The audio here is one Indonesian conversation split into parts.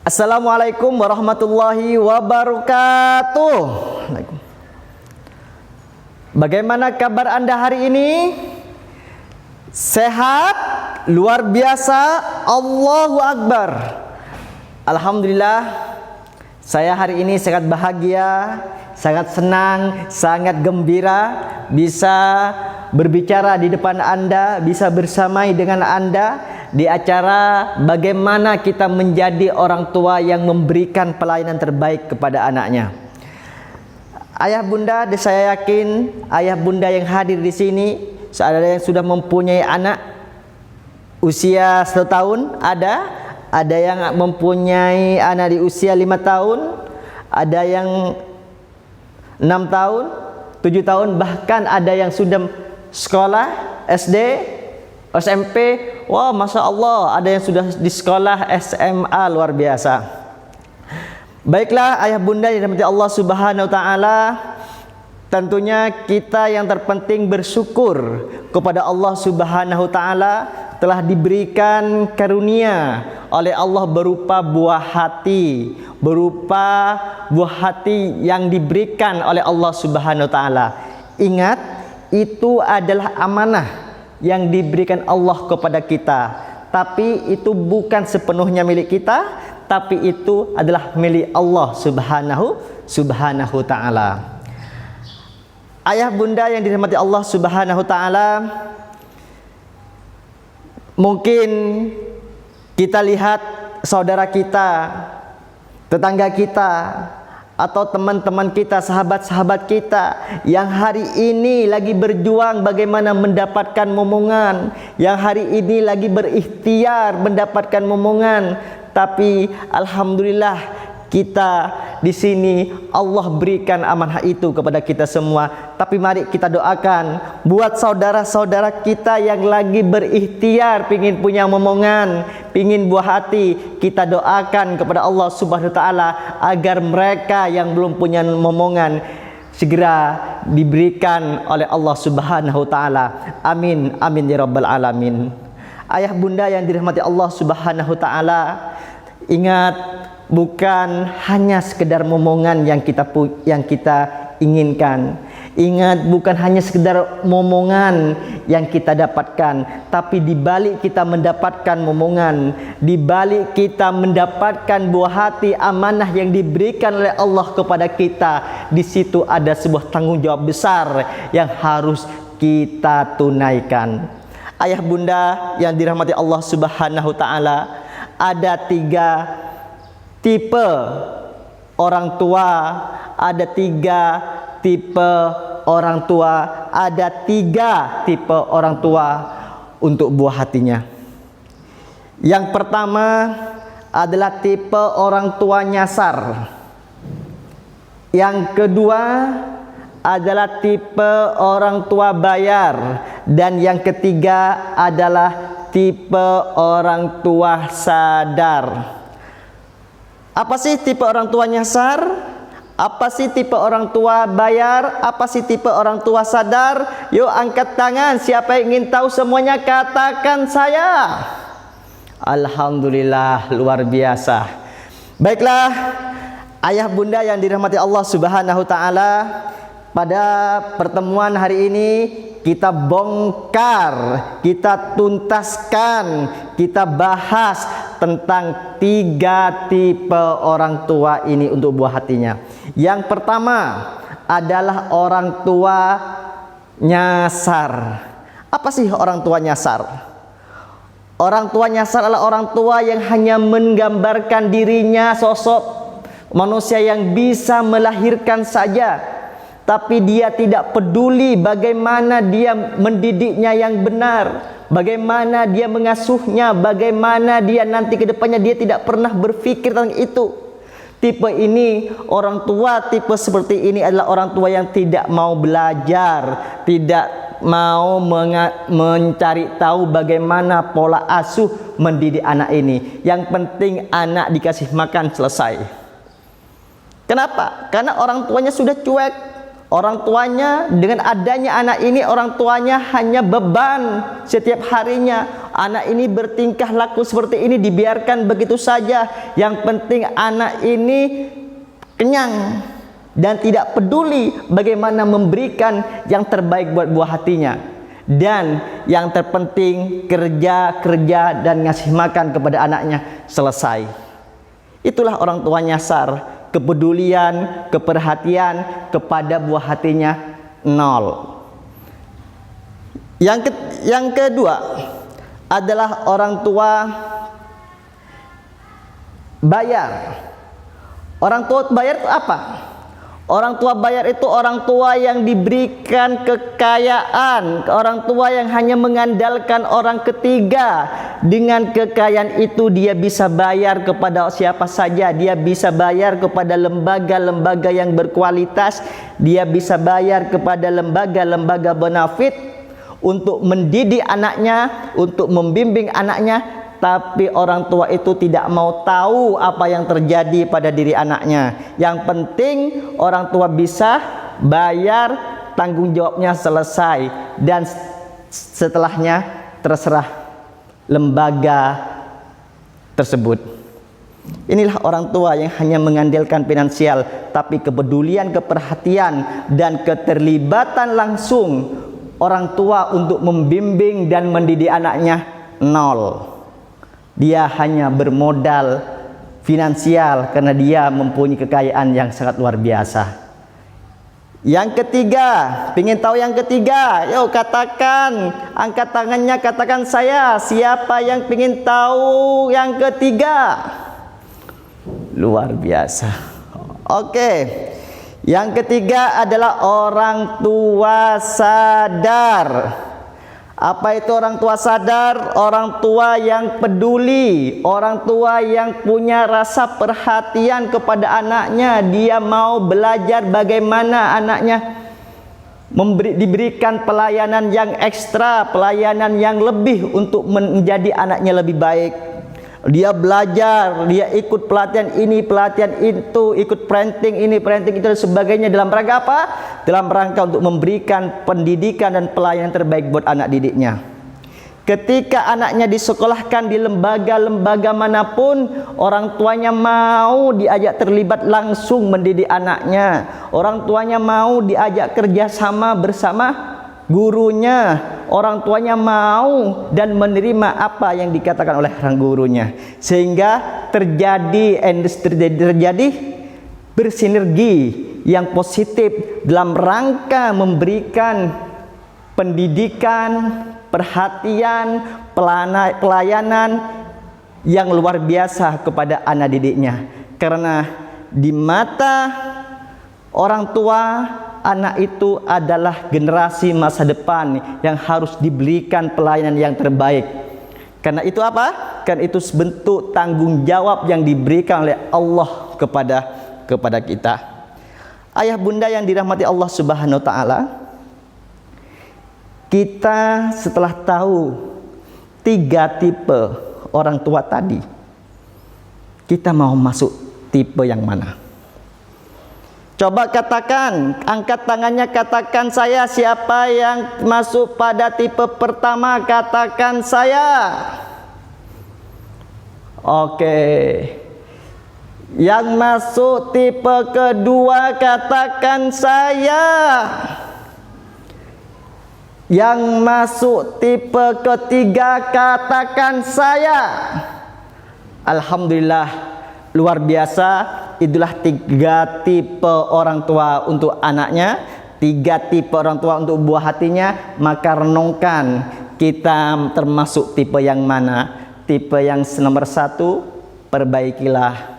Assalamualaikum warahmatullahi wabarakatuh. Bagaimana kabar Anda hari ini? Sehat? Luar biasa? Allahu Akbar. Alhamdulillah, saya hari ini sangat bahagia, sangat senang, sangat gembira bisa berbicara di depan Anda, bisa bersamai dengan Anda di acara bagaimana kita menjadi orang tua yang memberikan pelayanan terbaik kepada anaknya. Ayah bunda, saya yakin ayah bunda yang hadir di sini ada yang sudah mempunyai anak usia 1 tahun, ada yang mempunyai anak di usia 5 tahun, ada yang 6 tahun, 7 tahun, bahkan ada yang sudah sekolah SD, SMP. Wah, Masya Allah, ada yang sudah di sekolah SMA, luar biasa. Baiklah ayah bunda yang dirahmati Allah Subhanahu wa Ta'ala, tentunya kita yang terpenting bersyukur kepada Allah Subhanahu wa Ta'ala telah diberikan karunia oleh Allah berupa buah hati, yang diberikan oleh Allah Subhanahu wa Ta'ala. Ingat, itu adalah amanah yang diberikan Allah kepada kita, tapi itu bukan sepenuhnya milik kita, tapi itu adalah milik Allah Subhanahu wa Ta'ala. Ayah bunda yang dirahmati Allah Subhanahu wa Ta'ala, mungkin kita lihat saudara kita, tetangga kita, atau teman-teman kita, sahabat-sahabat kita yang hari ini lagi berjuang bagaimana mendapatkan momongan, yang hari ini lagi berikhtiar mendapatkan momongan, tapi alhamdulillah kita di sini Allah berikan amanah itu kepada kita semua. Tapi mari kita doakan buat saudara-saudara kita yang lagi berikhtiar pingin punya momongan, pingin buah hati. Kita doakan kepada Allah Subhanahu wa Ta'ala agar mereka yang belum punya momongan segera diberikan oleh Allah Subhanahu wa Ta'ala. Amin, amin ya rabbal alamin. Ayah bunda yang dirahmati Allah Subhanahu wa Ta'ala, ingat, bukan hanya sekedar momongan yang kita inginkan. Ingat, bukan hanya sekedar momongan yang kita dapatkan, tapi di balik kita mendapatkan momongan, di balik kita mendapatkan buah hati amanah yang diberikan oleh Allah kepada kita, di situ ada sebuah tanggung jawab besar yang harus kita tunaikan. Ayah bunda yang dirahmati Allah Subhanahu wa Ta'ala, ada 3 tipe orang tua, ada 3 tipe orang tua, ada 3 tipe orang tua untuk buah hatinya. Yang pertama adalah tipe orang tua nyasar. Yang kedua adalah tipe orang tua bayar, dan yang ketiga adalah tipe orang tua sadar. Apa sih tipe orang tua nyasar? Apa sih tipe orang tua bayar? Apa sih tipe orang tua sadar? Yuk angkat tangan, siapa yang ingin tahu semuanya katakan saya. Alhamdulillah, luar biasa. Baiklah ayah bunda yang dirahmati Allah Subhanahu wa Ta'ala, pada pertemuan hari ini kita bongkar, kita tuntaskan, kita bahas tentang 3 tipe orang tua ini untuk buah hatinya. Yang pertama adalah orang tua nyasar. Apa sih orang tua nyasar? Orang tua nyasar adalah orang tua yang hanya menggambarkan dirinya sosok manusia yang bisa melahirkan saja, tapi dia tidak peduli bagaimana dia mendidiknya yang benar, bagaimana dia mengasuhnya, bagaimana dia nanti ke depannya. Dia tidak pernah berpikir tentang itu. Tipe ini, orang tua tipe seperti ini adalah orang tua yang tidak mau belajar, tidak mau mencari tahu bagaimana pola asuh mendidik anak ini. Yang penting anak dikasih makan, selesai. Kenapa? Karena orang tuanya sudah cuek. Orang tuanya, dengan adanya anak ini, orang tuanya hanya beban setiap harinya. anak ini bertingkah laku seperti ini dibiarkan begitu saja. Yang penting anak ini kenyang dan tidak peduli bagaimana memberikan yang terbaik buat buah hatinya. Dan yang terpenting kerja dan ngasih makan kepada anaknya, selesai. Itulah orang tua nyasar, kepedulian, keperhatian kepada buah hatinya nol. Yang kedua adalah orang tua bayar. Orang tua bayar itu apa? Orang tua bayar itu orang tua yang diberikan kekayaan, orang tua yang hanya mengandalkan orang ketiga. Dengan kekayaan itu dia bisa bayar kepada siapa saja, dia bisa bayar kepada lembaga-lembaga yang berkualitas, dia bisa bayar kepada lembaga-lembaga bonafit untuk mendidik anaknya, untuk membimbing anaknya. Tapi orang tua itu tidak mau tahu apa yang terjadi pada diri anaknya. Yang penting orang tua bisa bayar, tanggung jawabnya selesai, dan setelahnya terserah lembaga tersebut. Inilah orang tua yang hanya mengandalkan finansial, tapi kepedulian, keperhatian, dan keterlibatan langsung orang tua untuk membimbing dan mendidik anaknya nol. Dia hanya bermodal finansial karena dia mempunyai kekayaan yang sangat luar biasa. Yang ketiga, ingin tahu yang ketiga? Yuk katakan, angkat tangannya, katakan saya. Siapa yang ingin tahu yang ketiga? Luar biasa. Oke. Yang ketiga adalah orang tua sadar. Apa itu orang tua sadar? Orang tua yang peduli, orang tua yang punya rasa perhatian kepada anaknya. Dia mau belajar bagaimana anaknya diberikan pelayanan yang ekstra, pelayanan yang lebih untuk menjadi anaknya lebih baik. Dia belajar, dia ikut pelatihan ini, pelatihan itu, ikut parenting ini, parenting itu dan sebagainya. Dalam rangka apa? Dalam rangka untuk memberikan pendidikan dan pelayanan terbaik buat anak didiknya. Ketika anaknya disekolahkan di lembaga-lembaga manapun, orang tuanya mau diajak terlibat langsung mendidik anaknya. Orang tuanya mau diajak kerjasama bersama gurunya. Orang tuanya mau dan menerima apa yang dikatakan oleh sang gurunya, sehingga terjadi bersinergi yang positif dalam rangka memberikan pendidikan, perhatian, pelayanan yang luar biasa kepada anak didiknya. Karena di mata orang tua, anak itu adalah generasi masa depan yang harus diberikan pelayanan yang terbaik. Karena itu apa? Karena itu bentuk tanggung jawab yang diberikan oleh Allah kepada kita. Ayah bunda yang dirahmati Allah Subhanahu wa taala, kita setelah tahu 3 tipe orang tua tadi, kita mau masuk tipe yang mana? Coba katakan, angkat tangannya, katakan saya. Siapa yang masuk pada tipe pertama? Katakan saya. Oke. Yang masuk tipe kedua, katakan saya. Yang masuk tipe ketiga, katakan saya. Alhamdulillah, luar biasa. Itulah 3 tipe orang tua untuk anaknya, 3 tipe orang tua untuk buah hatinya. Maka renungkan, kita termasuk tipe yang mana? Tipe yang nomor 1, perbaikilah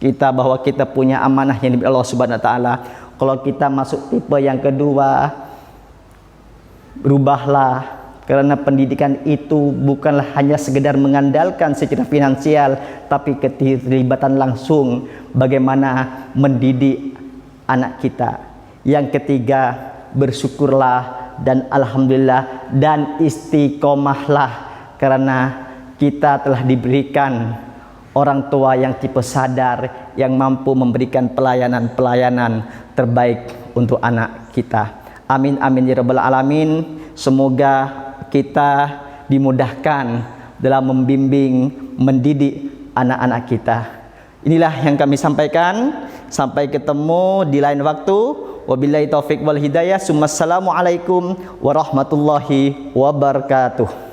kita bahwa kita punya amanah yang diberi Allah Subhanahu wa taala. Kalau kita masuk tipe yang kedua, berubahlah. Karena pendidikan itu bukanlah hanya sekedar mengandalkan secara finansial, tapi keterlibatan langsung bagaimana mendidik anak kita. Yang ketiga, bersyukurlah dan alhamdulillah dan istiqomahlah, karena kita telah diberikan orang tua yang tipe sadar, yang mampu memberikan pelayanan terbaik untuk anak kita. Amin amin ya rabbal alamin. Semoga kita dimudahkan dalam membimbing, mendidik anak-anak kita. Inilah yang kami sampaikan. Sampai ketemu di lain waktu. Wabillahi taufik wal hidayah. Assalamualaikum warahmatullahi wabarakatuh.